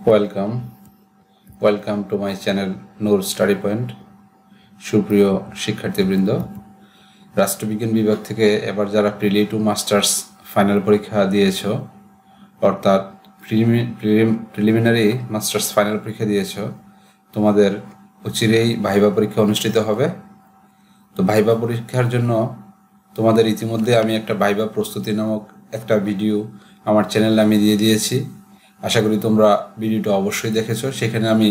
Welcome welcome to my channel Noor study point. সুপ্রিয় শিক্ষার্থীবৃন্দ, রাষ্ট্রবিজ্ঞান বিভাগ থেকে এবার যারা প্রিলি টু মাস্টার্স ফাইনাল পরীক্ষা দিয়েছ, অর্থাৎ প্রিলিমিনারি মাস্টার্স ফাইনাল পরীক্ষা দিয়েছ, তোমাদের অচিরেই ভাইবা পরীক্ষা অনুষ্ঠিত হবে। তো ভাইবা পরীক্ষার জন্য তোমাদের ইতিমধ্যে আমি একটা ভাইবা প্রস্তুতি নামক একটা ভিডিও আমার চ্যানেলে আমি দিয়ে দিয়েছি। আশা করি তোমরা ভিডিওটা অবশ্যই দেখেছো। সেখানে আমি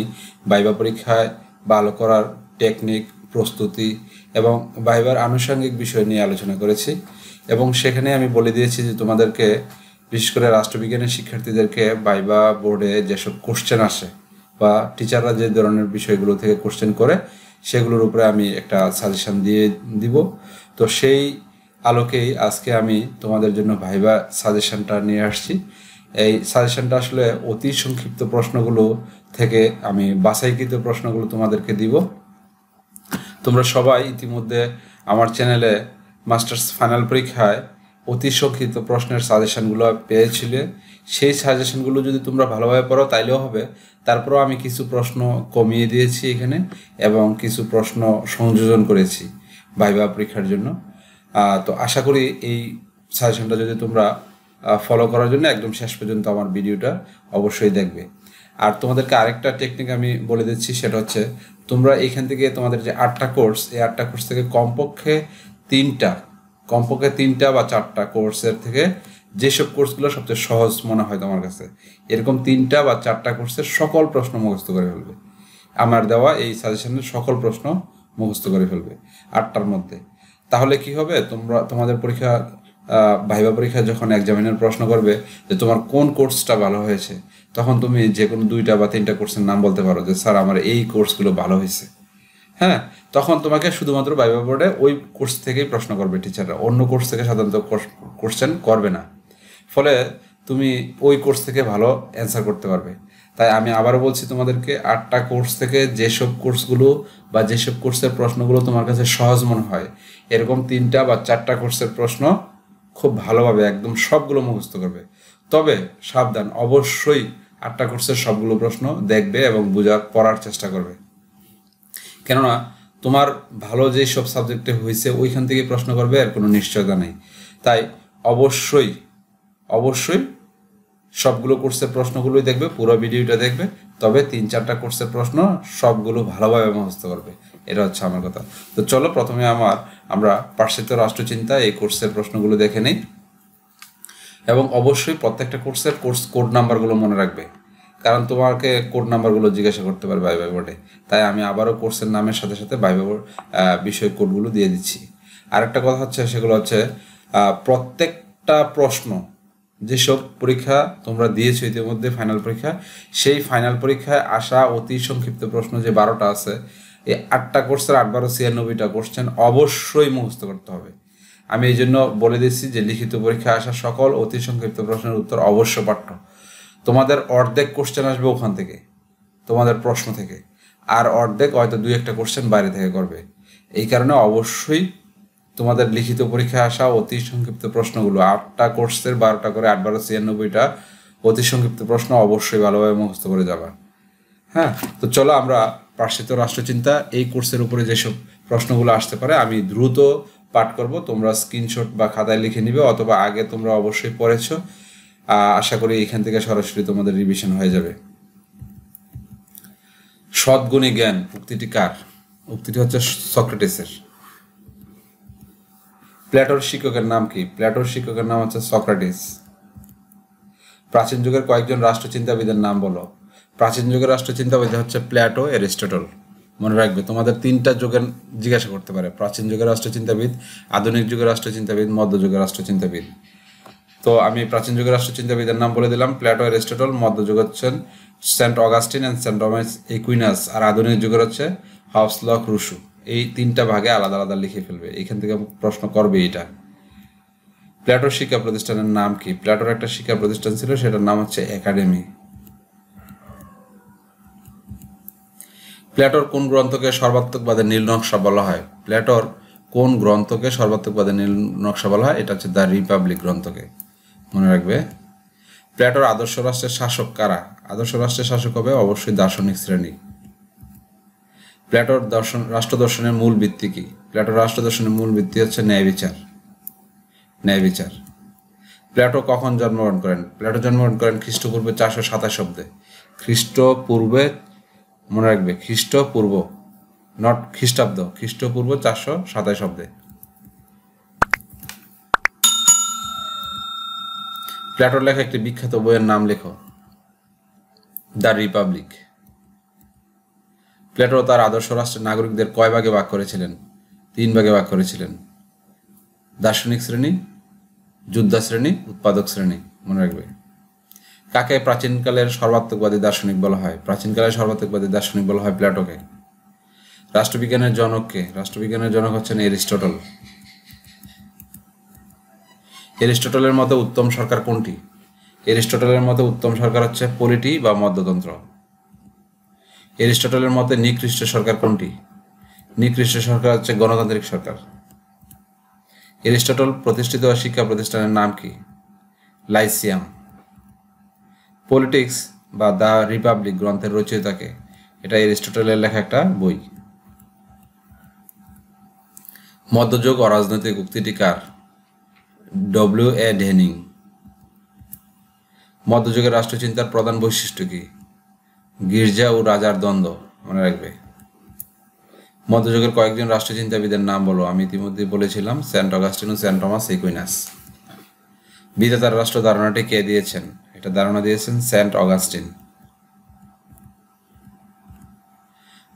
ভাইবা পরীক্ষায় ভালো করার টেকনিক, প্রস্তুতি এবং ভাইবার আনুষঙ্গিক বিষয় নিয়ে আলোচনা করেছি, এবং সেখানে আমি বলে দিয়েছি যে তোমাদেরকে, বিশেষ করে রাষ্ট্রবিজ্ঞানের শিক্ষার্থীদেরকে ভাইবা বোর্ডে যেসব কোশ্চেন আসে বা টিচাররা যে ধরনের বিষয়গুলো থেকে কোশ্চেন করে সেগুলোর উপরে আমি একটা সাজেশন দিয়ে দিব। তো সেই আলোকেই আজকে আমি তোমাদের জন্য ভাইবা সাজেশনটা নিয়ে আসছি। এই সাজেশনটা আসলে অতি সংক্ষিপ্ত প্রশ্নগুলো থেকে আমি বাছাইকৃত প্রশ্নগুলো তোমাদেরকে দিব। তোমরা সবাই ইতিমধ্যে আমার চ্যানেলে মাস্টার্স ফাইনাল পরীক্ষায় অতি সংক্ষিপ্ত প্রশ্নের সাজেশনগুলো পেয়েছিলে। সেই সাজেশনগুলো যদি তোমরা ভালোভাবে পড়ো তাইলেও হবে। তারপরেও আমি কিছু প্রশ্ন কমিয়ে দিয়েছি এখানে এবং কিছু প্রশ্ন সংযোজন করেছি ভাইবা পরীক্ষার জন্য। তো আশা করি এই সাজেশনটা যদি তোমরা ফলো করার জন্য একদম শেষ পর্যন্ত আমার ভিডিওটা অবশ্যই দেখবে। আর তোমাদেরকে আরেকটা টেকনিক আমি বলে দিচ্ছি, সেটা হচ্ছে তোমরা এইখান থেকে তোমাদের যে 8টা কোর্স, এই 8টা কোর্স থেকে কমপক্ষে তিনটা বা 4টা কোর্সের থেকে যেসব কোর্সগুলো সবচেয়ে সহজ মনে হয় তোমার কাছে, এরকম 3টা বা 4টা কোর্সের সকল প্রশ্ন মুখস্থ করে ফেলবে। আমার দেওয়া এই সাজেশনের সকল প্রশ্ন মুখস্থ করে ফেলবে 8টার মধ্যে। তাহলে কি হবে, তোমাদের পরীক্ষা ভাইবা পরীক্ষা যখন এক্সামিনার প্রশ্ন করবে যে তোমার কোন কোর্সটা ভালো হয়েছে, তখন তুমি যে কোনো 2টা বা 3টা কোর্সের নাম বলতে পারো যে স্যার আমার এই কোর্সগুলো ভালো হয়েছে। হ্যাঁ, তখন তোমাকে শুধুমাত্র ভাইবা বোর্ডে ওই কোর্স থেকেই প্রশ্ন করবে টিচাররা, অন্য কোর্স থেকে সাধারণত কোশ্চেন করবে না। ফলে তুমি ওই কোর্স থেকে ভালো অ্যান্সার করতে পারবে। তাই আমি আবারও বলছি তোমাদেরকে, 8টা কোর্স থেকে যেসব কোর্সগুলো বা যেসব কোর্সের প্রশ্নগুলো তোমার কাছে সহজ মনে হয়, এরকম 3টা বা 4টা কোর্সের প্রশ্ন খুব ভালোভাবে একদম সবগুলো মুখস্থ করবে। তবে সাবধান, অবশ্যই 8টা কোর্সের সবগুলো প্রশ্ন দেখবে এবং পড়ার চেষ্টা করবে। কেননা তোমার ভালো যেই সব সাবজেক্টে হয়েছে ওইখান থেকে প্রশ্ন করবে, এর কোনো নিশ্চয়তা নেই। তাই অবশ্যই সবগুলো কোর্সের প্রশ্নগুলোই দেখবে, পুরো ভিডিওটা দেখবে। তবে 3-4টা কোর্সের প্রশ্ন সবগুলো ভালোভাবে মুখস্থ করবে, এটা হচ্ছে আমার কথা। তো চলো প্রথমে আমরা পার্শ্বিক রাষ্ট্রচিন্তা এই কোর্সের প্রশ্নগুলো দেখে নিই। এবং অবশ্যই প্রত্যেকটা কোর্সের কোড নাম্বারগুলো মনে রাখবে, কারণ তোমাকে কোড নাম্বারগুলো জিজ্ঞাসা করতে পারবে ভাইবা বোর্ডে। তাই আমি আবারও কোর্সের নামের সাথে সাথে ভাইবা বোর্ড বিষয় কোডগুলো দিয়ে দিচ্ছি। আরেকটা কথা হচ্ছে, সেগুলো হচ্ছে প্রত্যেকটা প্রশ্ন, যেসব পরীক্ষা তোমরা দিয়েছো ইতিমধ্যে ফাইনাল পরীক্ষা, সেই ফাইনাল পরীক্ষায় আসা অতি সংক্ষিপ্ত প্রশ্ন যে 12টা আছে, এই 8টা কোর্সের 8-12-96টা কোশ্চেন অবশ্যই মুখস্থ করতে হবে। আমি এই জন্য বলে দিচ্ছি যে লিখিত পরীক্ষায় আসা সকল অতি সংক্ষিপ্ত প্রশ্নের উত্তর অবশ্য পাঠ্য। তোমাদের অর্ধেক কোশ্চেন আসবে ওখান থেকে, তোমাদের প্রশ্ন থেকে, আর অর্ধেক হয়তো 2-1টা কোশ্চেন বাইরে থেকে করবে। এই কারণে অবশ্যই তোমাদের লিখিত পরীক্ষায় আসা অতি সংক্ষিপ্ত প্রশ্নগুলো 8টা কোর্সের 12টা করে 8-12-96টা অতি সংক্ষিপ্ত প্রশ্ন অবশ্যই ভালোভাবে মুখস্থ করে যাবা। হ্যাঁ, তো চলো আমরা পার্শ্বিক রাষ্ট্রচিন্তা এই কোর্সের উপরে যেসব প্রশ্নগুলো আসতে পারে আমি দ্রুত পাঠ করব, তোমরা স্ক্রিনশট বা খাতায় লিখে নিবে, অথবা আগে তোমরা অবশ্যই পড়েছো। আশা করি এখান থেকে সরাসরি তোমাদের রিভিশন হয়ে যাবে। সদ্গুণী জ্ঞান উক্তিটি কার? উক্তিটি হচ্ছে সক্রেটিসের। প্লেটোর শিক্ষকের নাম কি? প্লেটোর শিক্ষকের নাম হচ্ছে সক্রেটিস। প্রাচীন যুগের কয়েকজন রাষ্ট্রচিন্তাবিদের নাম বলো। প্রাচীন যুগের রাষ্ট্রচিন্তাবিদ হচ্ছে প্লেটো, অ্যারিস্টটল। মনে রাখবে, তোমাদের 3টা যুগের জিজ্ঞাসা করতে পারে: প্রাচীন যুগের রাষ্ট্রচিন্তাবিদ, আধুনিক যুগের রাষ্ট্রচিন্তাবিদ, মধ্যযুগের রাষ্ট্রচিন্তাবিদ। তো আমি প্রাচীন যুগের রাষ্ট্রচিন্তাবিদের নাম বলে দিলাম, প্লেটো, অ্যারিস্টটল। মধ্যযুগ হচ্ছেন saint Augustine and saint Thomas Aquinas. আর আধুনিক যুগের হচ্ছে হাউস লক, রুশো। এই 3টা ভাগে আলাদা আলাদা লিখে ফেলবে, এখান থেকে প্রশ্ন করবে এটা। প্লেটোর শিক্ষা প্রতিষ্ঠানের নাম কি? প্লেটোর একটা শিক্ষা প্রতিষ্ঠান ছিল, সেটার নাম হচ্ছে একাডেমি। প্লেটোর কোন গ্রন্থকে সর্বাত্মকবাদের নীল নকশা বলা হয়? প্লেটোর কোন গ্রন্থকে সর্বাত্মকবাদের নীল নকশা বলা হয়? এটা হচ্ছে দ্য রিপাবলিক গ্রন্থকে। মনে রাখবে। প্লেটোর আদর্শ রাষ্ট্রের শাসক কারা? আদর্শ রাষ্ট্রের শাসক হবে অবশ্যই দার্শনিক শ্রেণী। প্লেটোর রাষ্ট্র দর্শনের মূল ভিত্তি কি? প্লেটোর রাষ্ট্র দর্শনের মূল ভিত্তি হচ্ছে ন্যায় বিচার। ন্যায় বিচার। প্লেটো কখন জন্মগ্রহণ করেন? প্লেটো জন্মগ্রহণ করেন খ্রিস্টপূর্বে 427 অব্দে। খ্রিস্টপূর্বে, মনে রাখবে, খ্রিস্টপূর্ব, নট খ্রিস্টাব্দ, খ্রিস্টপূর্ব 427 অব্দে। প্লেটোর লেখা একটি বিখ্যাত বইয়ের নাম লেখো। The Republic. প্লেটো তার আদর্শ রাষ্ট্রের নাগরিকদের কয় ভাগে ভাগ করেছিলেন? 3 ভাগে ভাগ করেছিলেন। দার্শনিক শ্রেণী, যোদ্ধা শ্রেণী, উৎপাদক শ্রেণী। মনে রাখবে। কাকে প্রাচীনকালের সর্বাত্মকবাদী দার্শনিক বলা হয়? প্রাচীনকালের সর্বাত্মকবাদী দার্শনিক বলা হয় প্লেটোকে। রাষ্ট্রবিজ্ঞানের জনককে? রাষ্ট্রবিজ্ঞানের জনক হচ্ছেন এরিস্টটল। এরিস্টটলের মতে উত্তম সরকার কোনটি? এরিস্টটলের মতে উত্তম সরকার হচ্ছে পলিটি বা মধ্যতন্ত্র। এরিস্টটলের মতে নিকৃষ্ট সরকার কোনটি? নিকৃষ্ট সরকার হচ্ছে গণতান্ত্রিক সরকার। এরিস্টটল প্রতিষ্ঠিত শিক্ষা প্রতিষ্ঠানের নাম কি? লাইসিয়াম। পলিটিক্স বা দ্য রিপাবলিক গ্রন্থের রচয়িতাকে? এটা এরিস্টটলের লেখা একটা বই। মধ্যযুগ অরাজনৈতিক উক্তিটি কার? ডব্লিউ.এ. ডেনিং। মধ্যযুগের রাষ্ট্রচিন্তার প্রধান বৈশিষ্ট্য কি? গির্জা ও রাজার দ্বন্দ্ব। মনে রাখবে। মধ্যযুগের কয়েকজন রাষ্ট্রচিন্তাবিদের নাম বলো। আমি ইতিমধ্যে বলেছিলাম, সেন্ট অগাস্টিন ও সেন্ট টমাস একুইনাস। বিধাতার রাষ্ট্র ধারণাটি কে দিয়েছেন? এটা ধারণা দিয়েছেন সেন্ট অগাস্টিন।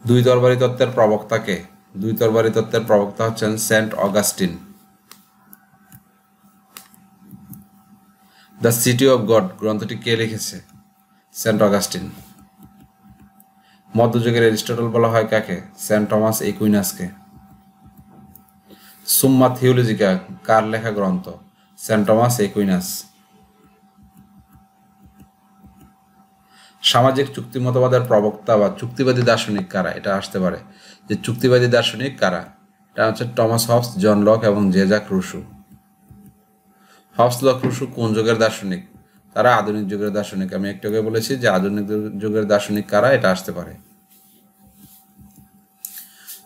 দুই তরবারি তত্ত্বের প্রবক্তা কে? দুই তরবারি তত্ত্বের প্রবক্তা হচ্ছেন saint Augustine. The city of God গ্রন্থটি কে লিখেছে? Saint Augustine. মধ্যযুগের এরিস্টটল বলা হয় কাকে? সেন্ট টমাস একুইনাসকে। সুম্মা থিওলজিকা কার লেখা গ্রন্থ? Saint Thomas Aquinas. সামাজিক চুক্তিমতবাদের প্রবক্তা বা চুক্তিবাদী দার্শনিক কারা? এটা আসতে পারে যে চুক্তিবাদী দার্শনিক কারা। এটা হচ্ছে টমাস হবস, জন লক এবং জেজাক রুসো। হবস, লক, রুসো কোন যুগের দার্শনিক? তারা আধুনিক যুগের দার্শনিক। আমি একটু আগে বলেছি যে আধুনিক যুগের দার্শনিক কারা, এটা আসতে পারে।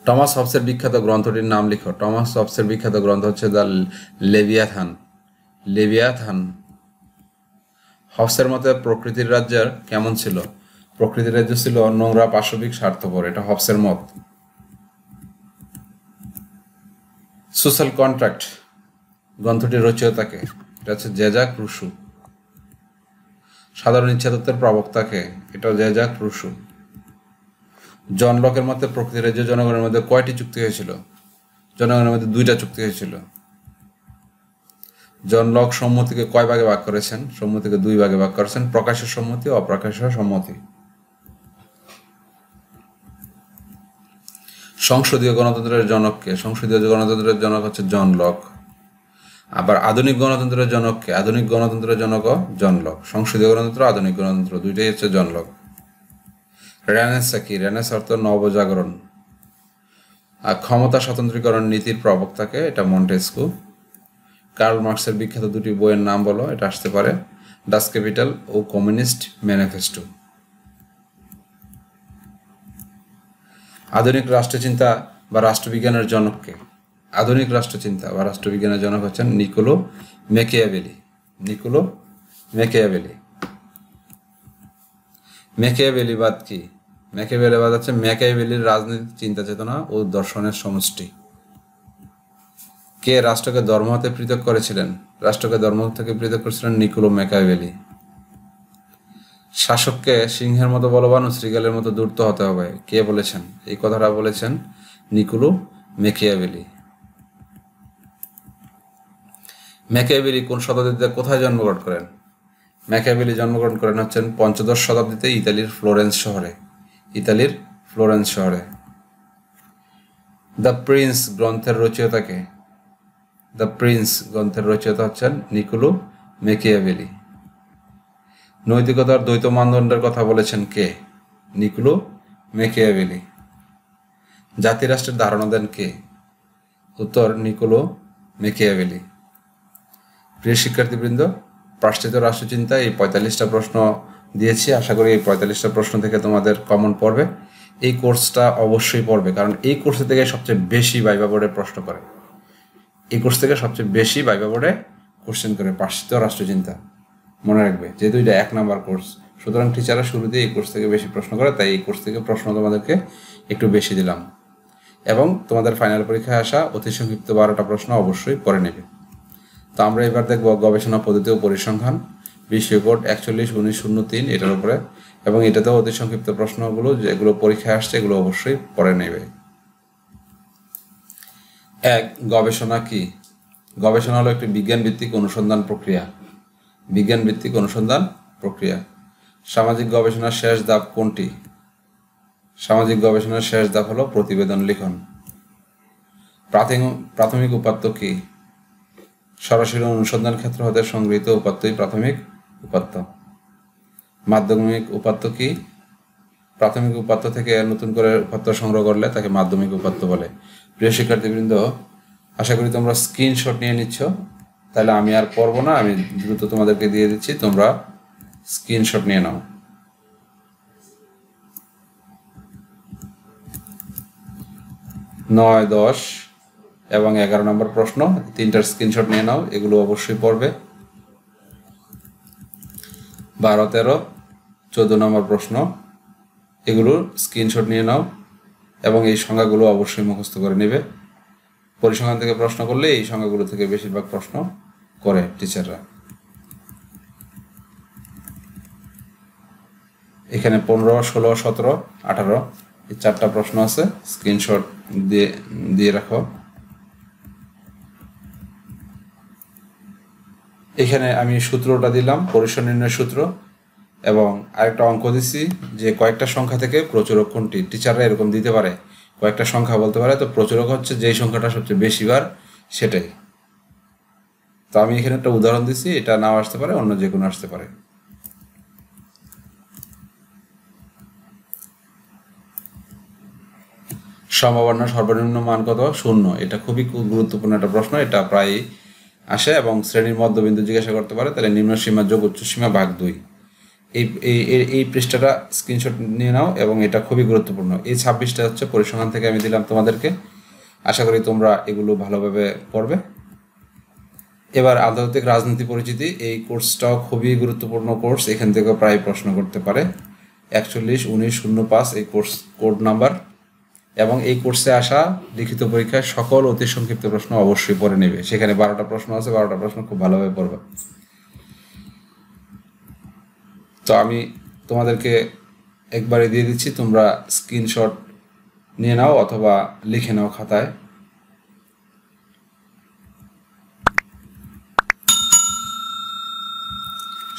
টমাস হবসের বিখ্যাত গ্রন্থটির নাম লিখো। টমাস হবসের বিখ্যাত গ্রন্থ হচ্ছে দ্য লেভিয়াথান। লেভিয়াথান। হবসের মতে প্রকৃতির রাজ্য কেমন ছিল? প্রকৃতির রাজ্য ছিল নোংরা, পাশবিক, স্বার্থপর। এটা হবসের মত। সোশ্যাল কন্ট্রাক্ট গ্রন্থটির রচয়িতাকে? এটা হচ্ছে জেজাক রুসো। সাধারণ ইচ্ছা তত্ত্বের প্রবক্তাকে? এটা জেজাক রুসো। জন লকের মতে প্রকৃতির রাজ্য জনগণের মধ্যে কয়টি চুক্তি হয়েছিল? জনগণের মধ্যে 2টা চুক্তি হয়েছিল। জন লক সম্মতিকে কয় ভাগে ভাগ করেছেন? সম্মতিকে 2 ভাগে ভাগ করেছেন, প্রকাশ্য সম্মতি ও অপ্রকাশ্য সম্মতি। সংসদীয় গণতন্ত্রের জনককে? সংসদীয় গণতন্ত্রের জনক হচ্ছে জন লক। আবার আধুনিক গণতন্ত্রের জনককে? আধুনিক গণতন্ত্রের জনকও জন লক। সংসদীয় গণতন্ত্র, আধুনিক গণতন্ত্র দুইটাই হচ্ছে জন লক। রেনেসা কি? রেনেসা অর্থ নবজাগরণ। আর ক্ষমতা স্বতন্ত্রীকরণ নীতির প্রবক্তাকে? এটা মন্টেস্কু। কার্ল মার্কসের বিখ্যাত 2টি বইয়ের নাম বলো। এটা আসতে পারে ডাস ক্যাপিটাল ও কমিউনিস্ট ম্যানিফেস্টো। আধুনিক রাষ্ট্রচিন্তা বা রাষ্ট্রবিজ্ঞানের জনককে? আধুনিক রাষ্ট্রচিন্তা বা রাষ্ট্রবিজ্ঞানের জনক হচ্ছেন নিকোলো ম্যাকিয়াভেলি। Niccolo Machiavelli. ম্যাকিয়াভেলিবাদ কি? ম্যাকিয়াভেলিবাদ হচ্ছে ম্যাকিয়াভেলির রাজনৈতিক চিন্তা চেতনা ও দর্শনের সমষ্টি। কে রাষ্ট্রকে ধর্ম হতে পৃথক করেছিলেন? রাষ্ট্রকে ধর্ম থেকে পৃথক করেছিলেন নিকোলো ম্যাকিয়াভেলি। শাসককে সিংহের মতো বলবান ও শ্রীগালের মতো ধূর্ত হতে হবে, কে বলেছেন? এই কথাটা বলেছেন নিকোলো ম্যাকিয়াভেলি। ম্যাকিয়াভেলি কোন শতাব্দীতে কোথায় জন্মগ্রহণ করেন? ম্যাকিয়াভেলি জন্মগ্রহণ করেন হচ্ছেন 15শ শতাব্দীতে ইতালির ফ্লোরেন্স শহরে। ইতালির ফ্লোরেন্স শহরে। দ্য প্রিন্স গ্রন্থের রচয়িতাকে? দ্য প্রিন্স গ্রন্থের রচয়িতা হচ্ছেন নিকোলো ম্যাকিয়াভেলি। নৈতিকতার দ্বৈত মানদণ্ডের কথা বলেছেন কে? Nicolás Machiavelli. জাতিরাষ্ট্রের ধারণা দেন কে? উত্তর নিকোলো ম্যাকিয়াভেলি। প্রিয় শিক্ষার্থীবৃন্দ, পাশ্চাত্য রাষ্ট্রচিন্তা এই 45টা প্রশ্ন দিয়েছি। আশা করি এই 45টা প্রশ্ন থেকে তোমাদের কমন পড়বে। এই কোর্সটা অবশ্যই পড়বে, কারণ এই কোর্স থেকে সবচেয়ে বেশি ভাইভা বোর্ডে প্রশ্ন করে। এই কোর্স থেকে সবচেয়ে বেশি ভাইভা বোর্ডে কোশ্চেন করে পাশ্চাত্য রাষ্ট্রচিন্তা। মনে রাখবে, যেহেতু এটা 1 নাম্বার কোর্স, সুতরাং টিচাররা শুরুতেই এই কোর্স থেকে বেশি প্রশ্ন করে, তাই এই কোর্স থেকে প্রশ্ন তোমাদেরকে একটু বেশি দিলাম। এবং তোমাদের ফাইনাল পরীক্ষায় আসা অতি সংক্ষিপ্ত 12টা প্রশ্ন অবশ্যই পড়ে নেবে। তো আমরা এবার দেখব গবেষণা পদ্ধতি ও পরিসংখ্যান, বিষয় কোড 41/1903 এটার উপরে, এবং এটাতেও অতি সংক্ষিপ্ত প্রশ্নগুলো যেগুলো পরীক্ষায় আসছে এগুলো অবশ্যই পড়ে নেবে। 1. গবেষণা কি? গবেষণা হলো একটি বিজ্ঞান ভিত্তিক অনুসন্ধান প্রক্রিয়া। বিজ্ঞান ভিত্তিক অনুসন্ধান প্রক্রিয়া। সামাজিক গবেষণার শেষ ধাপ কোনটি? সামাজিক গবেষণার শেষ ধাপ হলো প্রতিবেদন লিখন। প্রাথমিক উপাত্ত কি? সরাসরি অনুসন্ধান ক্ষেত্র হতে সংগৃহীত উপাত্তই প্রাথমিক উপাত্ত। মাধ্যমিক উপাত্ত কি? প্রাথমিক উপাত্ত থেকে নতুন করে উপাত্ত সংগ্রহ করলে তাকে মাধ্যমিক উপাত্ত বলে। প্রিয় শিক্ষার্থীবৃন্দ, আশা করি তোমরা স্ক্রিনশট নিয়ে নিচ্ছ, তাহলে আমি আর পড়বো না, আমি দ্রুত তোমাদেরকে দিয়ে দিচ্ছি, তোমরা স্ক্রিনশট নিয়ে নাও। 9, 10 এবং 11 নম্বর প্রশ্ন, 3টার স্ক্রিনশট নিয়ে নাও, এগুলো অবশ্যই পড়বে। 12, 13, 14 নম্বর প্রশ্ন, এগুলোর স্ক্রিনশট নিয়ে নাও এবং এই সংখ্যাগুলো অবশ্যই মুখস্থ করে নেবে। পরিসংখ্যান থেকে প্রশ্ন করলে এই সংখ্যাগুলো থেকে বেশিরভাগ প্রশ্ন করে টিচাররা। এখানে 15, 16, 17, 18 এই 4টা প্রশ্ন আছে, স্ক্রিনশট দিয়ে রাখো। এখানে আমি সূত্রটা দিলাম, পরিসর নির্ণয় সূত্র, এবং আরেকটা অঙ্ক দিচ্ছি যে কয়েকটা সংখ্যা থেকে প্রচুরক কোনটি। টিচাররা এরকম দিতে পারে, কয়েকটা সংখ্যা বলতে পারে, তো প্রচুরক হচ্ছে যেই সংখ্যাটা সবচেয়ে বেশিবার সেটাই। তো আমি এখানে একটা উদাহরণ দিচ্ছি, এটা নাও আসতে পারে, অন্য যে কোনো আসতে পারে। সম্ভাবনার সর্বনিম্ন মান কত? 0। এটা খুবই গুরুত্বপূর্ণ একটা প্রশ্ন, এটা প্রায় আসে, এবং শ্রেণীর মধ্যবিন্দু জিজ্ঞাসা করতে পারে, তাহলে নিম্ন সীমা যোগ উচ্চ সীমা ভাগ 2। এই পৃষ্ঠাটা স্ক্রিনশট নিয়ে নাও, এবং এটা খুবই গুরুত্বপূর্ণ। এই 26টা হচ্ছে পরিসংখ্যান থেকে আমি দিলাম তোমাদেরকে, আশা করি তোমরা এগুলো ভালোভাবে পড়বে। এবার আন্তর্জাতিক রাজনীতি পরিচিতি, এই কোর্সটাও খুবই গুরুত্বপূর্ণ কোর্স, এখান থেকে প্রায় প্রশ্ন করতে পারে। 41/1905 এই কোর্স কোড নাম্বার, এবং এই কোর্সে আসা লিখিত পরীক্ষায় সকল অতি সংক্ষিপ্ত প্রশ্ন অবশ্যই পড়ে নেবে। সেখানে 12টা প্রশ্ন আছে, 12টা প্রশ্ন খুব ভালোভাবে পড়বে। তো আমি তোমাদেরকে একবারে দিয়ে দিচ্ছি, তোমরা স্ক্রিনশট নিয়ে নাও অথবা লিখে নাও খাতায়।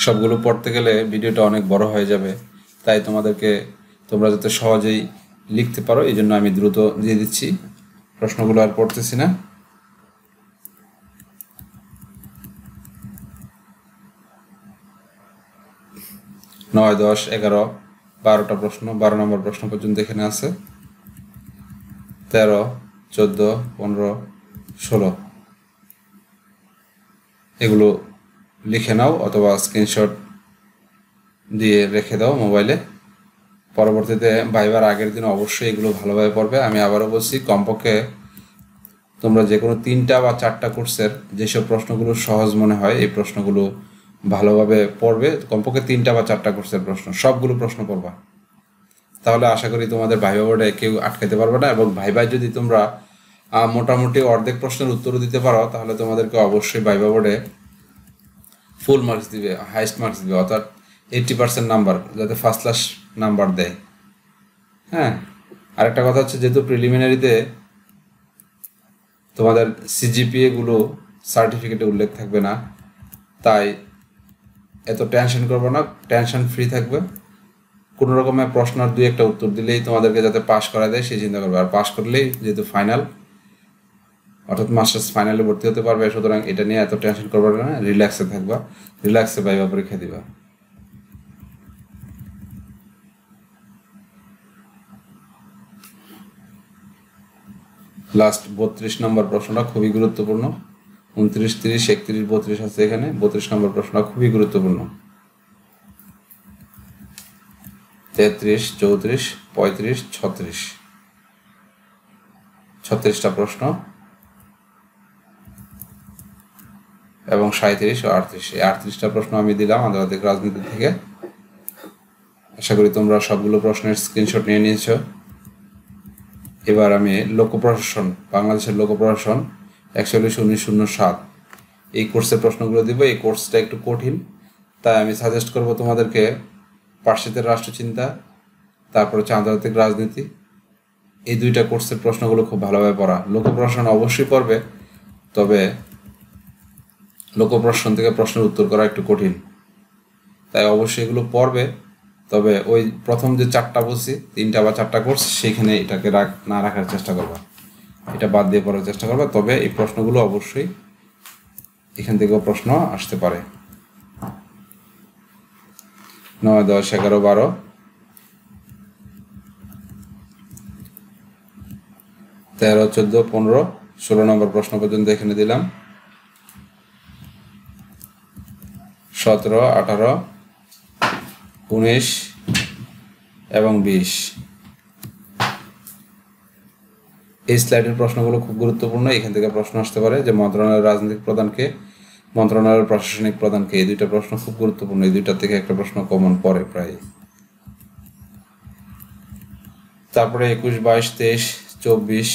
সবগুলো পড়তে গেলে ভিডিওটা অনেক বড় হয়ে যাবে, তাই তোমরা যাতে সহজেই লিখতে পারো এই জন্য আমি দ্রুত দিয়ে দিচ্ছি, প্রশ্নগুলো আর পড়তেছি না। নয়, 10, 11, 12টা প্রশ্ন, 12 নম্বর প্রশ্ন পর্যন্ত এখানে আছে। 13, 14, 15, 16 এগুলো লিখে নাও অথবা স্ক্রিনশট দিয়ে রেখে দাও মোবাইলে। পরবর্তীতে ভাইবার আগের দিন অবশ্যই এগুলো ভালোভাবে পড়বে। আমি আবারও বলছি, কমপক্ষে তোমরা যে কোনো 3টা বা 4টা কোর্সের যেসব প্রশ্নগুলো সহজ মনে হয় এই প্রশ্নগুলো ভালোভাবে পড়বে। কমপক্ষে 3টা বা 4টা কোর্সের প্রশ্ন, সবগুলো প্রশ্ন পড়বা, তাহলে আশা করি তোমাদের ভাইভা বোর্ডে কেউ আটকাতে পারবে না। এবং ভাইভায় যদি তোমরা মোটামুটি অর্ধেক প্রশ্নের উত্তরও দিতে পারো, তাহলে তোমাদেরকে অবশ্যই ভাইভা বোর্ডে ফুল মার্কস দিবে, হাইস্ট মার্কস দিবে, অর্থাৎ 80% নাম্বার, যাতে ফার্স্ট ক্লাস নাম্বার দেয়। হ্যাঁ, আরেকটা কথা হচ্ছে, যেহেতু প্রিলিমিনারিতে তোমাদের সিজিপিএ গুলো সার্টিফিকেটে উল্লেখ থাকবে না, তাই এত টেনশন করবো না, টেনশন ফ্রি থাকবে। কোনো রকমের প্রশ্ন আর 2-1টা উত্তর দিলেই তোমাদেরকে যাতে পাস করা দেয় সেই চিন্তা করবে। আর পাস করলেই যেহেতু ফাইনাল, অর্থাৎ মাস্টার্স ফাইনালে ভর্তি হতে পারবে, সুতরাং এটা নিয়ে এত টেনশন করবে না, রিল্যাক্সে থাকবা, রিল্যাক্সে ভাইভা পরীক্ষা দিবা। লাস্ট 32 নম্বর প্রশ্নটা খুবই গুরুত্বপূর্ণ, 29, 30, 31, 32 আছে এখানে। 32 নম্বর প্রশ্ন খুবই গুরুত্বপূর্ণ। 33, 34, 35, 36, 36টা প্রশ্ন এবং 37 ও 38, এই 38টা প্রশ্ন আমি দিলাম আন্তর্জাতিক রাজনীতি থেকে। আশা করি তোমরা সবগুলো প্রশ্নের স্ক্রিনশট নিয়ে নিয়েছো। এবার আমি লোক প্রশাসন, বাংলাদেশের লোক প্রশাসন 41/1907 এই কোর্সের প্রশ্নগুলো দিব। এই কোর্সটা একটু কঠিন, তাই আমি সাজেস্ট করব তোমাদেরকে পার্শ্চাত্যের রাষ্ট্রচিন্তা, তারপর হচ্ছে আন্তর্জাতিক রাজনীতি, এই দুইটা কোর্সের প্রশ্নগুলো খুব ভালোভাবে পড়া। লোক প্রশাসন অবশ্যই পড়বে, তবে লোক প্রশাসন থেকে প্রশ্নের উত্তর করা একটু কঠিন, তাই অবশ্যই এগুলো পড়বে। তবে ওই প্রথম যে 4টা বলছি, 3টা বা 4টা কোর্স, সেইখানে এটাকে না রাখার চেষ্টা করবা, এটা বাদ দিয়ে পড়ার চেষ্টা করবা। তবে এই প্রশ্নগুলো অবশ্যই এখান থেকেও প্রশ্ন আসতে পারে। 9, 10, 11, 12, 13, 14, 15, 16 নম্বর প্রশ্ন পর্যন্ত এখানে দিলাম। 17, 18, 19 এবং 20 এই স্লাইডের প্রশ্নগুলো খুব গুরুত্বপূর্ণ। এখান থেকে প্রশ্ন আসতে পারে যে মন্ত্রণালয়ের রাজনৈতিক প্রধানকে, মন্ত্রণালয়ের প্রশাসনিক প্রধানকে, এই দুইটা প্রশ্ন খুব গুরুত্বপূর্ণ। এই দুইটা থেকে একটা প্রশ্ন কমন পড়ে প্রায়। তারপরে 21, 22, 23, 24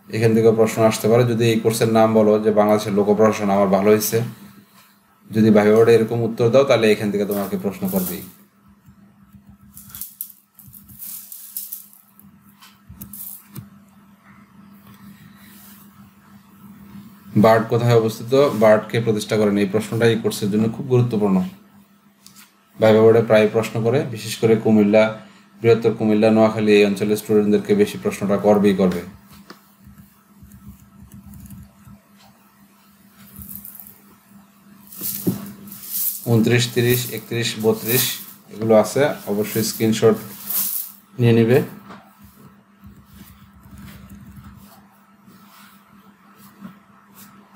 এখান থেকে প্রশ্ন আসতে পারে। যদি এই কোর্সের নাম বলো যে বাংলাদেশের লোক প্রশাসন, আমার ভালো হয়েছে। যদি ভাইবা বোর্ডে এরকম উত্তর দাও তাহলে এখান থেকে তোমাকে প্রশ্ন করবেই। বার্ড কোথায় অবস্থিত, বার্ডকে প্রতিষ্ঠা করেন, এই প্রশ্নটা এই কোর্সের জন্য খুব গুরুত্বপূর্ণ। ভাইবা বোর্ডে প্রায় প্রশ্ন করে, বিশেষ করে কুমিল্লা, বৃহত্তর কুমিল্লা, নোয়াখালী এই অঞ্চলের স্টুডেন্টদেরকে বেশি প্রশ্নটা করবেই করবে। উনত্রিশ, 30, 31, 32 এগুলো আছে, অবশ্যই স্ক্রিনশট নিয়ে নিবে।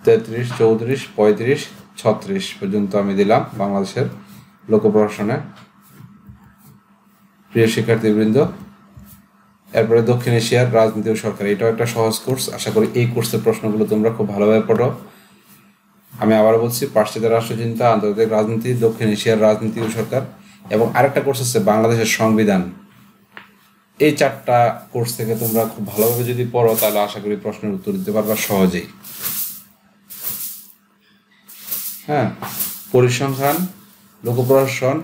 তেত্রিশ, 34, 35, 36 পর্যন্ত আমি দিলাম বাংলাদেশের লোক প্রশাসনে। প্রিয় শিক্ষার্থীবৃন্দ, এরপরে দক্ষিণ এশিয়ার রাজনীতি ও সরকার, এটাও একটা সহজ কোর্স। আশা করি এই কোর্সের প্রশ্নগুলো তোমরা খুব ভালোভাবে পড়ো। আমি আবার বলছি, পাশ্চাত্যের রাষ্ট্রচিন্তা, আন্তর্জাতিক রাজনীতি, দক্ষিণ এশিয়ার রাজনীতি ও সরকার, এবং আরেকটা কোর্স আছে বাংলাদেশের সংবিধান। এই 4টা কোর্স থেকে তোমরা খুব ভালোভাবে যদি পড়ো তাহলে আশা করি প্রশ্নের উত্তর দিতে পারবা সহজেই। হ্যাঁ, পরিসংখ্যান, লোক প্রশাসন,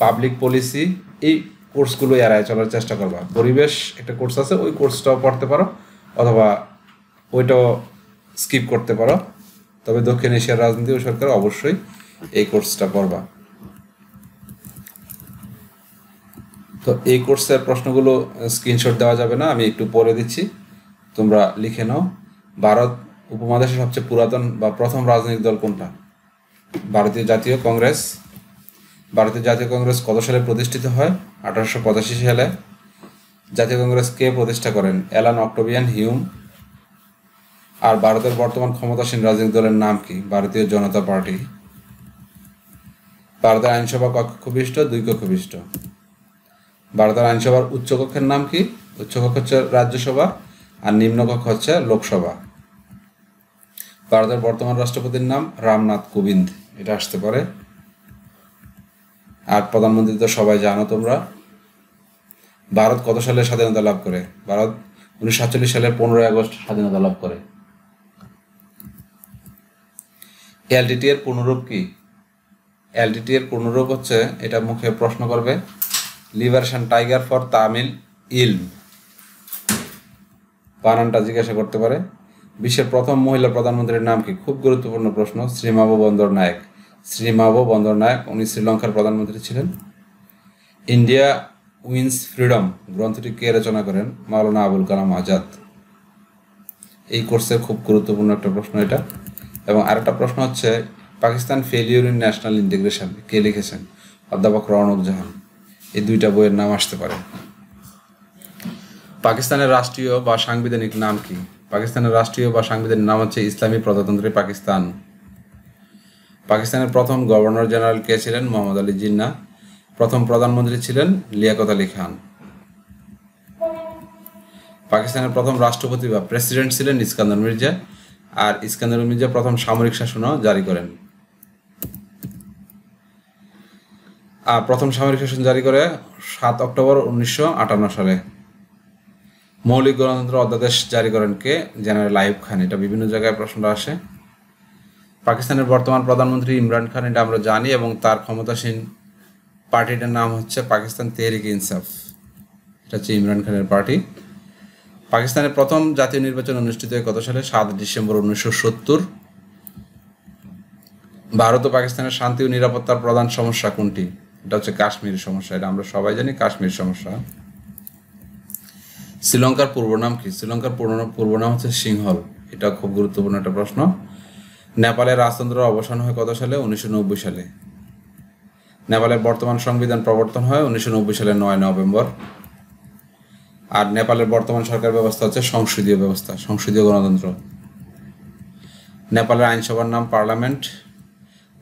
পাবলিক পলিসি, এই কোর্সগুলো এড়ায় চলার চেষ্টা করবা। পরিবেশ একটা কোর্স আছে, ওই কোর্সটাও পড়তে পারো অথবা ওইটাও স্কিপ করতে পারো। তবে দক্ষিণ এশিয়ার রাজনীতি ও সরকার অবশ্যই এই কোর্সটা পড়বা। তো এই কোর্সের প্রশ্নগুলো স্ক্রিনশট দেওয়া যাবে না, আমি একটু পরে দিচ্ছি, তোমরা লিখে নাও। ভারত উপমহাদেশের সবচেয়ে পুরাতন বা প্রথম রাজনৈতিক দল কোনটা? ভারতীয় জাতীয় কংগ্রেস। ভারতীয় জাতীয় কংগ্রেস কত সালে প্রতিষ্ঠিত হয়? 1885 সালে। জাতীয় কংগ্রেস কে প্রতিষ্ঠা করেন? Alan Octavian Hume. আর ভারতের বর্তমান ক্ষমতাসীন রাজনৈতিক দলের নাম কি? ভারতীয় জনতা পার্টি। ভারতের আইনসভা কক্ষবিষ্ট, 2 কক্ষবিষ্ট। ভারতের আইনসভার উচ্চকক্ষের নাম কি? উচ্চকক্ষ হচ্ছে রাজ্যসভা আর নিম্নকক্ষ হচ্ছে লোকসভা। ভারতের বর্তমান রাষ্ট্রপতির নাম রামনাথ কোবিন্দ, এটা আসতে পারে। আর প্রধানমন্ত্রী তো সবাই জানো তোমরা। ভারত কত সালে স্বাধীনতা লাভ করে? ভারত 1947 সালের 15 আগস্ট স্বাধীনতা লাভ করে। এলটিটি এর পূর্ণরূপ কি? এলটিটি এর পূর্ণরূপ হচ্ছে, এটা মুখে প্রশ্ন করবে, লিবারেশন টাইগার ফর তামিল ইলম, বানানটা জিজ্ঞাসা করতে পারে। বিশ্বের প্রথম মহিলা প্রধানমন্ত্রীর নাম কি? খুব গুরুত্বপূর্ণ প্রশ্ন, শ্রীমাভো বন্দরনায়েক। শ্রীমাভো বন্দরনায়েক, উনি শ্রীলঙ্কার প্রধানমন্ত্রী ছিলেন। ইন্ডিয়া উইন্স ফ্রিডম গ্রন্থটি কে রচনা করেন? মাওলানা আবুল কালাম আজাদ। এই কোর্সের খুব গুরুত্বপূর্ণ একটা প্রশ্ন এটা। এবং আরেকটা প্রশ্ন হচ্ছে, Pakistan failure in national integration কে লিখেছেন? অধ্যাপক রওনক জাহান। এই 2টা বইয়ের নাম আসতে পারে। পাকিস্তানের রাষ্ট্রীয় বা সাংবিধানিক নাম কি? পাকিস্তানের রাষ্ট্রীয় বা সাংবিধানিক নাম হচ্ছে ইসলামী প্রজাতন্ত্রী পাকিস্তান। পাকিস্তানের প্রথম গভর্নর জেনারেল কে ছিলেন? মোহাম্মদ আলী জিন্নাহ। প্রথম প্রধানমন্ত্রী ছিলেন লিয়াকত আলী খান। পাকিস্তানের প্রথম রাষ্ট্রপতি বা প্রেসিডেন্ট ছিলেন ইস্কান্দার মির্জা, আর ইস্কান্দার মির্জা প্রথম সামরিক শাসনও জারি করেন। প্রথম সামরিক শাসন জারি করে 7 অক্টোবর 1958 সালে। মৌলিক গণতন্ত্র অধ্যাদেশ জারি করেন কে? জেনারেল আইয়ুব খান। এটা বিভিন্ন জায়গায় প্রশ্নটা আসে। পাকিস্তানের বর্তমান প্রধানমন্ত্রী ইমরান খান, এটা আমরা জানি, এবং তার ক্ষমতাসীন পার্টিটার নাম হচ্ছে পাকিস্তান তেহরিক ইনসাফ। এটা হচ্ছে ইমরান খানের পার্টি। পাকিস্তানের প্রথম জাতীয় নির্বাচন অনুষ্ঠিত হয় কত সালে? 7 ডিসেম্বর 1970। ভারত ও পাকিস্তানের শান্তি ও নিরাপত্তার প্রধান সমস্যা কোনটি? এটা হচ্ছে কাশ্মীর সমস্যা। এটা আমরা সবাই জানি, কাশ্মীর সমস্যা। শ্রীলঙ্কার পূর্ব নাম কি? শ্রীলঙ্কার পূর্ব নাম হচ্ছে সিংহল। এটা খুব গুরুত্বপূর্ণ একটা প্রশ্ন। নেপালের রাজতন্ত্রের অবসান হয় কত সালে? 1990 সালে। নেপালের বর্তমান সংবিধান প্রবর্তন হয় 1990 সালের 9 নভেম্বর। আর নেপালের বর্তমান সরকার ব্যবস্থা হচ্ছে সংসদীয় ব্যবস্থা, সংসদীয় গণতন্ত্র। নেপালের আইনসভার নাম পার্লামেন্ট।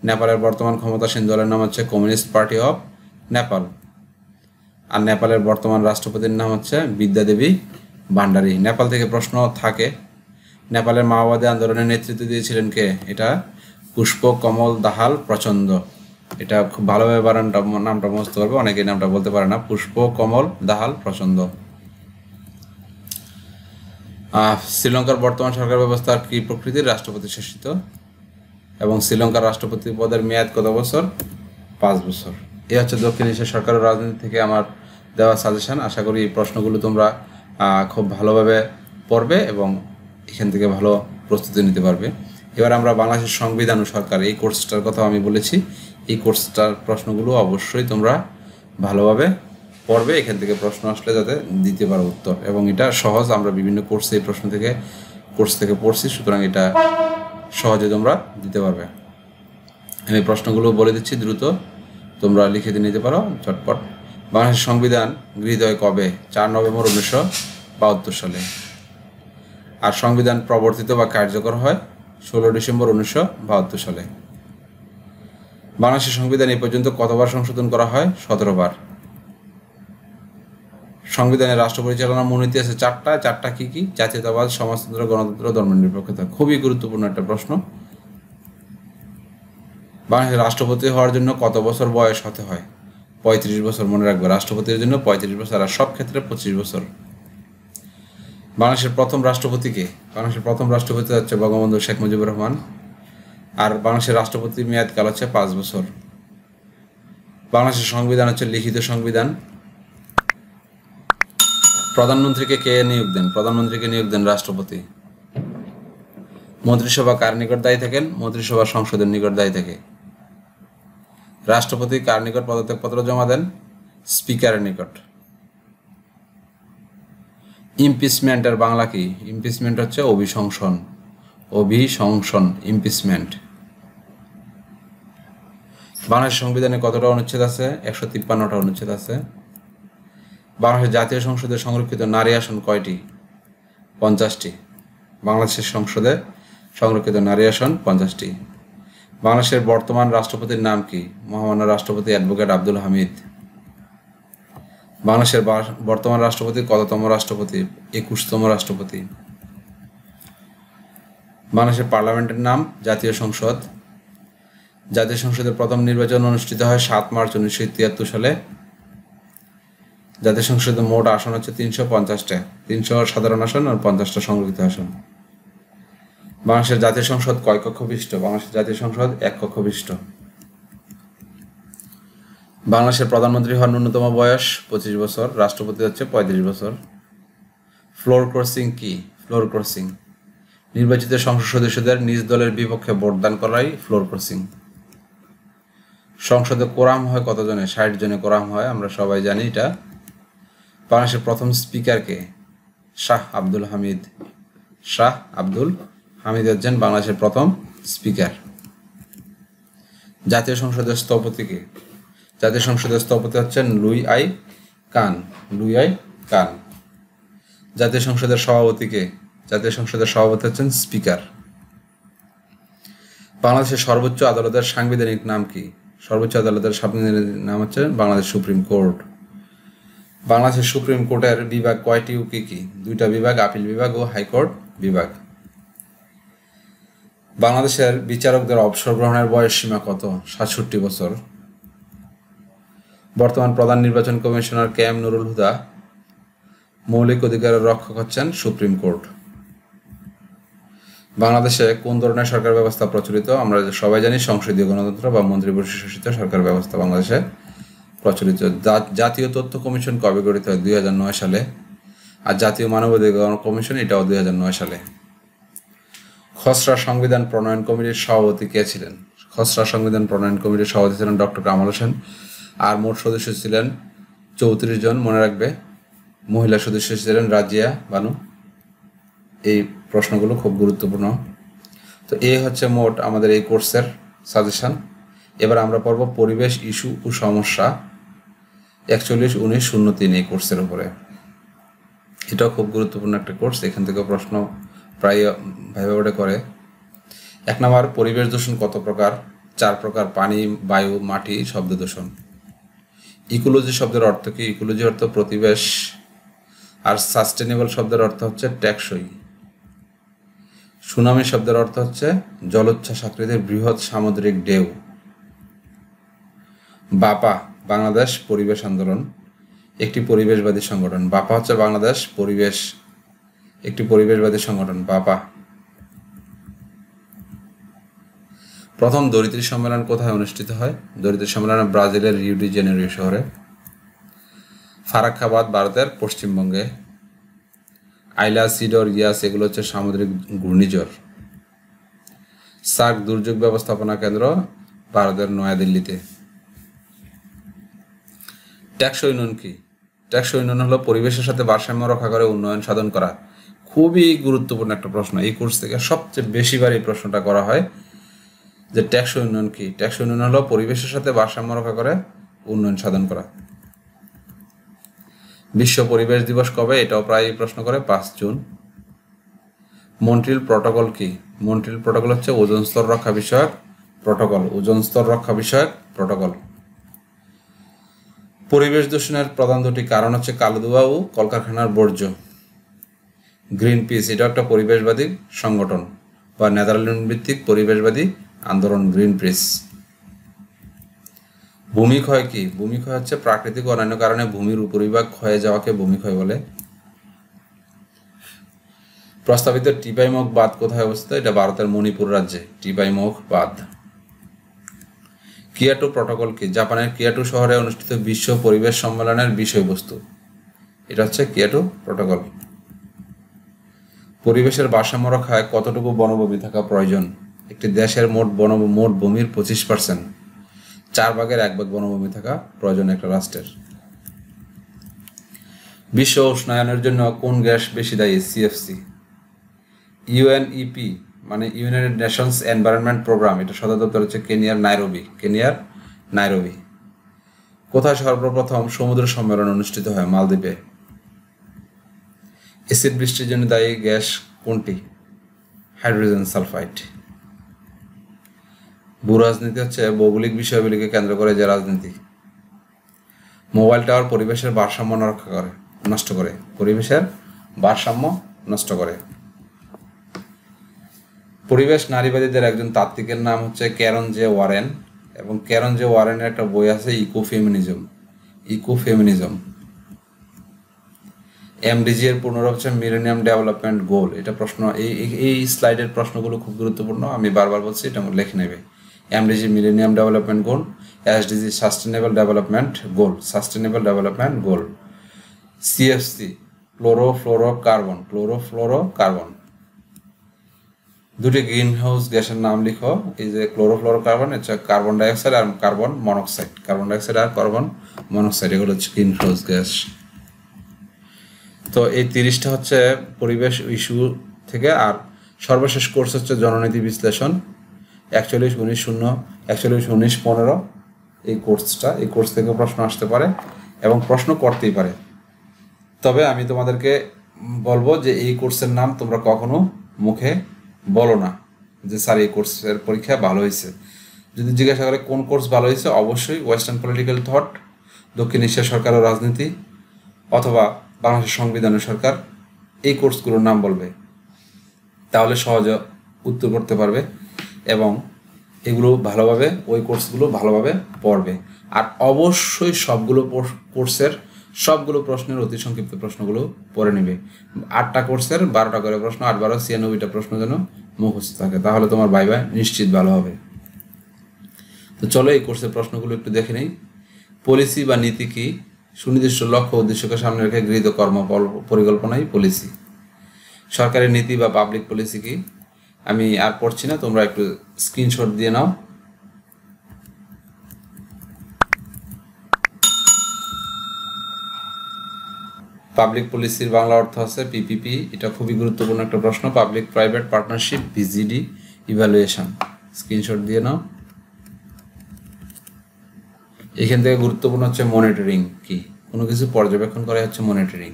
নেপালের বর্তমান ক্ষমতাসীন দলের নাম হচ্ছে কমিউনিস্ট পার্টি অফ নেপাল। আর নেপালের বর্তমান রাষ্ট্রপতির নাম হচ্ছে বিদ্যাদেবী ভান্ডারী। নেপাল থেকে প্রশ্ন থাকে, নেপালের মাওবাদী আন্দোলনের নেতৃত্ব দিয়েছিলেন কে? এটা পুষ্প কমল দাহাল প্রচন্ড। এটা খুব ভালোভাবে নামটা মুখস্থ করবে, অনেকে নামটা বলতে পারে না। পুষ্প কমল দাহাল প্রচন্ড। শ্রীলঙ্কার বর্তমান সরকার ব্যবস্থার কি প্রকৃতির? রাষ্ট্রপতি শাসিত। এবং শ্রীলঙ্কার রাষ্ট্রপতি পদের মেয়াদ কত বছর? 5 বছর। এই হচ্ছে দক্ষিণ এশিয়া সরকার রাজনীতি থেকে আমার দেওয়া সাজেশন। আশা করি এই প্রশ্নগুলো তোমরা খুব ভালোভাবে পড়বে এবং এখান থেকে ভালো প্রস্তুতি নিতে পারবে। এবার আমরা বাংলাদেশের সংবিধান ও সরকার, এই কোর্সটার কথা আমি বলেছি। এই কোর্সটার প্রশ্নগুলো অবশ্যই তোমরা ভালোভাবে পড়বে, এখান থেকে প্রশ্ন আসলে যাতে দিতে পারো উত্তর। এবং এটা সহজ, আমরা বিভিন্ন কোর্স থেকে পড়ছি, সুতরাং এটা সহজে তোমরা দিতে পারবে। আমি প্রশ্নগুলো বলে দিচ্ছি, দ্রুত তোমরা লিখে দিয়ে নিতে পারো ঝটপট। বাংলাদেশের সংবিধান গৃহীত হয় কবে? 4 নভেম্বর 1972 সালে। আর সংবিধান প্রবর্তিত বা কার্যকর হয় 16 ডিসেম্বর 1972 সালে। বাংলাদেশের সংবিধান এই পর্যন্ত কতবার সংশোধন করা হয়? 17 বার। সংবিধানের রাষ্ট্র পরিচালনার মূলনীতি আছে 4টা কি কি? জাতীয়তাবাদ, সমাজতন্ত্র, গণতন্ত্র, ধর্মনিরপেক্ষতা। খুবই গুরুত্বপূর্ণ একটা প্রশ্ন। বাংলাদেশের রাষ্ট্রপতি হওয়ার জন্য কত বছর বয়স হতে হয়? 35 বছর। মনে রাখবে, রাষ্ট্রপতির জন্য 35 বছর, আর সব ক্ষেত্রে 25 বছর। বাংলাদেশের প্রথম রাষ্ট্রপতি কে? বাংলাদেশের প্রথম রাষ্ট্রপতি হচ্ছে বঙ্গবন্ধু শেখ মুজিবুর রহমান। আর বাংলাদেশের রাষ্ট্রপতির মেয়াদকাল হচ্ছে 5 বছর। বাংলাদেশের সংবিধান হচ্ছে লিখিত সংবিধান। প্রধানমন্ত্রীকে কে নিয়োগ দেন? প্রধানমন্ত্রীকে নিয়োগ দেন রাষ্ট্রপতি। মন্ত্রিসভা কার নিকট দায়ী থাকেন? মন্ত্রিসভা সংসদের নিকট দায়ী থাকে। রাষ্ট্রপতি কার নিকট পদত্যাগপত্র জমা দেন? স্পিকারের নিকট। ইমপিচমেন্টের বাংলা কি? ইমপিচমেন্ট হচ্ছে অভিশংসন। অভিশংসন, ইমপিচমেন্ট। বাংলাদেশ সংবিধানে কতটা অনুচ্ছেদ আছে? 153টা অনুচ্ছেদ আছে। বাংলাদেশের জাতীয় সংসদে সংরক্ষিত নারী আসন কয়টি? 50টি। বাংলাদেশের সংসদে সংরক্ষিত নারী আসন 50টি। বাংলাদেশের বর্তমান রাষ্ট্রপতির নাম কি? মহামান্য রাষ্ট্রপতি অ্যাডভোকেট আব্দুল হামিদ। বাংলাদেশের বর্তমান রাষ্ট্রপতি কততম রাষ্ট্রপতি? 21তম রাষ্ট্রপতি। বাংলাদেশের পার্লামেন্টের নাম জাতীয় সংসদ। জাতীয় সংসদের প্রথম নির্বাচন অনুষ্ঠিত হয় 7 মার্চ 1973 সালে। জাতীয় সংসদে মোট আসন হচ্ছে 350টা। 300 সাধারণ আসন আর 50টা সংরক্ষিত আসন। বাংলাদেশের জাতীয় সংসদ কয় কক্ষ বিশিষ্ট? বাংলাদেশের জাতীয় সংসদ 1 কক্ষ বিশিষ্ট। বাংলাদেশের প্রধানমন্ত্রী হওয়ার ন্যূনতম বয়স 25 বছর। রাষ্ট্রপতি হচ্ছে 35 বছর। ফ্লোর ক্রসিং কি? ফ্লোর ক্রসিং নির্বাচিত সংসদ সদস্যদের নিজ দলের বিপক্ষে ভোটদান করাই ফ্লোর ক্রসিং। সংসদে কোরাম হয় কতজনে? 60 জনে কোরাম হয়, আমরা সবাই জানি এটা। বাংলাদেশের প্রথম স্পিকারকে? শাহ আব্দুল হামিদ। শাহ আব্দুল হামিদ হচ্ছেন বাংলাদেশের প্রথম স্পিকার। জাতীয় সংসদের স্থপতিকে? জাতীয় সংসদের স্থপতি হচ্ছেন Louis I Kahn. Louis I Kahn. জাতীয় সংসদের সভাপতিকে? জাতীয় সংসদের সভাপতি হচ্ছেন স্পিকার। বাংলাদেশের সর্বোচ্চ আদালতের সাংবিধানিক নাম কি? সর্বোচ্চ আদালতের সাংবিধানিক নাম হচ্ছে বাংলাদেশ সুপ্রিম কোর্ট। বাংলাদেশের সুপ্রিম কোর্টের বিভাগ কয়টি ও কি কি? 2টা বিভাগ, আপিল বিভাগ ও হাইকোর্ট বিভাগ। বাংলাদেশের বিচারকদের অবসর গ্রহণের বয়স সীমা কত? 67 বছর। বর্তমান প্রধান নির্বাচন commissioner K M Nurul Huda. মৌলিক অধিকারের রক্ষক হচ্ছেন সুপ্রিম কোর্ট। বাংলাদেশে কোন ধরনের সরকার ব্যবস্থা প্রচলিত? আমরা সবাই জানি সংসদীয় গণতন্ত্র বা মন্ত্রিপরিষদ শাসিত সরকার ব্যবস্থা বাংলাদেশে প্রচলিত। জাতীয় তথ্য কমিশন কবে গঠিত হয়? 2009 সালে। আর জাতীয় মানবাধিকার কমিশন এটাও 2009 সালে। খসড়া সংবিধান প্রণয়ন কমিটির সভাপতি কে ছিলেন? খসড়া সংবিধান প্রণয়ন কমিটির সভাপতি ছিলেন ডক্টর কামাল হোসেন। আর মোট সদস্য ছিলেন 34 জন, মনে রাখবে। মহিলা সদস্য ছিলেন রাজিয়া বানু। এই প্রশ্নগুলো খুব গুরুত্বপূর্ণ। তো এই হচ্ছে মোট আমাদের এই কোর্সের সাজেশন। এবার আমরা পড়ব পরিবেশ ইস্যু ও সমস্যা 41-19-03 এই কোর্সের উপরে। এটাও খুব গুরুত্বপূর্ণ একটা কোর্স, এখান থেকে প্রশ্ন প্রায় ভাইভাবে করে। 1 নম্বর, পরিবেশ দূষণ কত প্রকার? 4 প্রকার। পানি, বায়ু, মাটি, শব্দ দূষণ। ইকোলজি শব্দের অর্থ কি? ইকোলজি অর্থ পরিবেশ, আর সাস্টেনেবল শব্দের অর্থ হচ্ছে টেকসই। সুনামি শব্দের অর্থ হচ্ছে জলোচ্ছ্বাস আকৃতির বৃহৎ সামুদ্রিক ঢেউ। বাপা বাংলাদেশ পরিবেশ আন্দোলন একটি পরিবেশবাদী সংগঠন। বাপা হচ্ছে বাংলাদেশ একটি পরিবেশবাদী সংগঠন। বাপা। প্রথম দরিদ্রী সম্মেলন কোথায় অনুষ্ঠিত হয়? দরিদ্রী সম্মেলন ব্রাজিলের রিও ডি জেনেরিও শহরে। ফারাক্কাবাদ ভারতের পশ্চিমবঙ্গে। আইলা, সিডর, ইয়াস এগুলো হচ্ছে সামুদ্রিক ঘূর্ণিঝড়। সার্ক দুর্যোগ ব্যবস্থাপনা কেন্দ্র ভারতের নয়াদিল্লিতে। টেকসই উন্নয়ন কি? টেকসই উন্নয়ন হলো পরিবেশের সাথে ভারসাম্য রক্ষা করে উন্নয়ন সাধন করা। খুবই গুরুত্বপূর্ণ একটা প্রশ্ন। এই কোর্স থেকে সবচেয়ে বেশিবার এই প্রশ্নটা করা হয় যে টেকসই উন্নয়ন কি? টেকসই উন্নয়ন হলো পরিবেশের সাথে ভারসাম্য রক্ষা করে উন্নয়ন সাধন করা। বিশ্ব পরিবেশ দিবস কবে? এটাও প্রায় প্রশ্ন করে, 5 জুন। মন্ট্রিল প্রটোকল কি? মন্ট্রিল প্রটোকল হচ্ছে ওজোন স্তর রক্ষা বিষয়ক প্রটোকল। ওজোন স্তর রক্ষা বিষয়ক প্রটোকল। পরিবেশ দূষণের প্রধান 2টি কারণ হচ্ছে কালো ধোঁয়া ও কলকারখানার বর্জ্য। গ্রিন পিস এটা একটা পরিবেশবাদী সংগঠন বা নেদারল্যান্ড ভিত্তিক পরিবেশবাদী আন্দোলন গ্রিন পিস। ভূমিক্ষয় কি? ভূমিক্ষয় হচ্ছে প্রাকৃতিক অন্যান্য কারণে ভূমির উপরিভাগ ক্ষয়ে যাওয়াকে ভূমিক্ষয় বলে। প্রস্তাবিত টিপাইমুখ বাঁধ কোথায় অবস্থিত? এটা ভারতের মণিপুর রাজ্যে টিপাইমুখ বাঁধ। কিয়োটো প্রটোকল কি? জাপানের কিয়োটো শহরে অনুষ্ঠিত বিশ্ব পরিবেশ সম্মেলনের বিষয়বস্তু। এটা হচ্ছে কিয়োটো প্রটোকল। পরিবেশের ভারসাম্য রক্ষায় কতটুকু বনভূমি থাকা প্রয়োজন? একটি দেশের মোট ভূমির 25%, 4/1 বনভূমি থাকা প্রয়োজন একটা রাষ্ট্রের। বিশ্ব উষ্ণায়নের জন্য কোন গ্যাস বেশি দায়ী? সিএফসি। ইউএনইপি মানে ইউনাইটেড নেশনস এনভায়রনমেন্ট প্রোগ্রাম, এটা সদর দপ্তর হচ্ছে কেনিয়ার নাইরোবি। কোথায় সর্বপ্রথম সমুদ্র সম্মেলন অনুষ্ঠিত হয়? মালদ্বীপে। অ্যাসিড বৃষ্টির জন্য দায়ী গ্যাস কোনটি? Hydrogen sulphide. ভূরাজনীতি হচ্ছে ভৌগোলিক বিষয়গুলিকে কেন্দ্র করে যে রাজনীতি। মোবাইল টাওয়ার পরিবেশের ভারসাম্য নষ্ট করে। পরিবেশের ভারসাম্য নষ্ট করে। পরিবেশ নারীবাদীদের একজন তাত্ত্বিকের নাম হচ্ছে ক্যারন জে ওয়ারেন, এবং ক্যারন জে ওয়ারেনের একটা বই আছে ইকোফেমিনিজম। এমডিজি এর পূর্ণরূপ হচ্ছে মিলেনিয়াম ডেভেলপমেন্ট গোল। এটা প্রশ্ন, এই স্লাইডের প্রশ্নগুলো খুব গুরুত্বপূর্ণ, আমি বারবার বলছি, এটা লিখে নেবে। MDG millennium development goal, SDG sustainable development goal. CFC chlorofluorocarbon. 2টি গ্রিন হাউস গ্যাসের নাম লিখো। এই যে ক্লোরোফ্লোরোকার্বন, এটা কার্বন ডাইঅক্সাইড আর কার্বন মনোক্সাইড, এগুলো হচ্ছে গ্রিন হাউস গ্যাস। তো এই 30টা হচ্ছে পরিবেশ ইস্যু থেকে। আর সর্বশেষ কোর্স হচ্ছে জননীতি বিশ্লেষণ 41-19-15 এই কোর্স থেকে প্রশ্ন আসতে পারে এবং প্রশ্ন করতেই পারে। তবে আমি তোমাদেরকে বলবো যে এই কোর্সের নাম তোমরা কখনো মুখে বলো না যে স্যার এই কোর্সের পরীক্ষা ভালো হয়েছে। যদি জিজ্ঞাসা করে কোন কোর্স ভালো হয়েছে, অবশ্যই ওয়েস্টার্ন পলিটিক্যাল থট, দক্ষিণ এশিয়া সরকার ও রাজনীতি, অথবা বাংলাদেশের সংবিধানের সরকার, এই কোর্সগুলোর নাম বলবে। তাহলে সহজে উত্তর করতে পারবে এবং এগুলো ভালোভাবে, ওই কোর্সগুলো ভালোভাবে পড়বে। আর অবশ্যই সবগুলো কোর্সের সবগুলো প্রশ্নের অতি সংক্ষিপ্ত প্রশ্নগুলো পড়ে নেবে। 8টা কোর্সের 12টা করে প্রশ্ন, 8 12 96টা প্রশ্ন যেন মুখস্থ থাকে, তাহলে তোমার ভাইবা নিশ্চিত ভালো হবে। তো চলো এই কোর্সের প্রশ্নগুলো একটু দেখে নেই। পলিসি বা নীতি কি? সুনির্দিষ্ট লক্ষ্য উদ্দেশ্যকে সামনে রেখে গৃহীত কর্ম পরিকল্পনাই পলিসি। সরকারের নীতি বা পাবলিক পলিসি কি? আমি আর পড়ছি না, তোমরা একটু স্ক্রিনশট দিয়ে নাও। পাবলিক পলিসির বাংলা অর্থ আছে পিপিপি। এটা খুবই গুরুত্বপূর্ণ একটা প্রশ্ন। Public private partnership, PGD evaluation. Screenshot দিয়ে নাও। এখান থেকে গুরুত্বপূর্ণ হচ্ছে মনিটরিং কি? কোনো কিছু পর্যবেক্ষণ করা হচ্ছে মনিটরিং।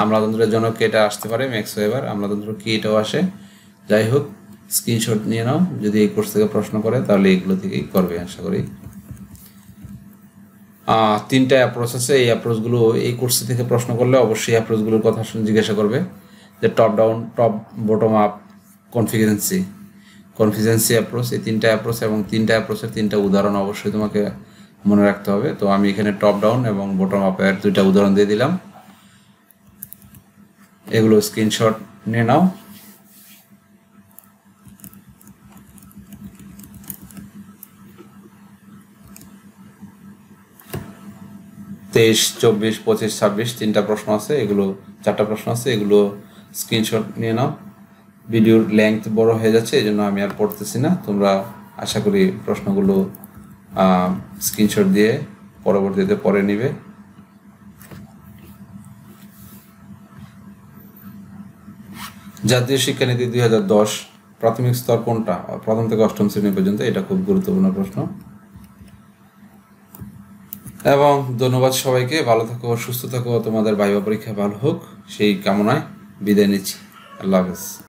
আমলাতন্ত্রের জন্য কি এটা আসতে পারে? Max weber. আমলাতন্ত্র কি এটাও আসে। যাই হোক, স্ক্রিনশট নিয়ে নাও। যদি এই কোর্স থেকে প্রশ্ন করে তাহলে এগুলো থেকেই করবে আশা করি। 3টা অ্যাপ্রোচ আছে। এই অ্যাপ্রোচগুলো এই কোর্স থেকে প্রশ্ন করলে অবশ্যই অ্যাপ্রোচগুলোর কথা শুনে জিজ্ঞাসা করবে যে top down, top bottom up, contingency approach. এই 3টা অ্যাপ্রোচ এবং 3টা অ্যাপ্রোচের 3টা উদাহরণ অবশ্যই তোমাকে মনে রাখতে হবে। তো আমি এখানে টপ ডাউন এবং বটম আপের 2টা উদাহরণ দিয়ে দিলাম। এগুলো স্ক্রিনশট নিয়ে নাও। তেইশ, 24, 25, 26 3টা প্রশ্ন আছে, এগুলো 4টা প্রশ্ন আছে, এগুলো স্ক্রিনশট নিয়ে নাও। ভিডিওর লেন্থ বড় হয়ে যাচ্ছে, এই জন্য আমি আর পড়তেছি না। তোমরা আশা করি প্রশ্নগুলো স্ক্রিনশট দিয়ে পরবর্তীতে পড়ে নিবে। জাতীয় শিক্ষানীতি 2010 প্রাথমিক স্তর কোনটা? প্রথম থেকে 8ম শ্রেণী পর্যন্ত। এটা খুব গুরুত্বপূর্ণ প্রশ্ন। এবং ধন্যবাদ সবাইকে। ভালো থাকো, সুস্থ থাকো, তোমাদের ভাইবা পরীক্ষা ভালো হোক সেই কামনায় বিদায় নিচ্ছি। আল্লাহ হাফেজ।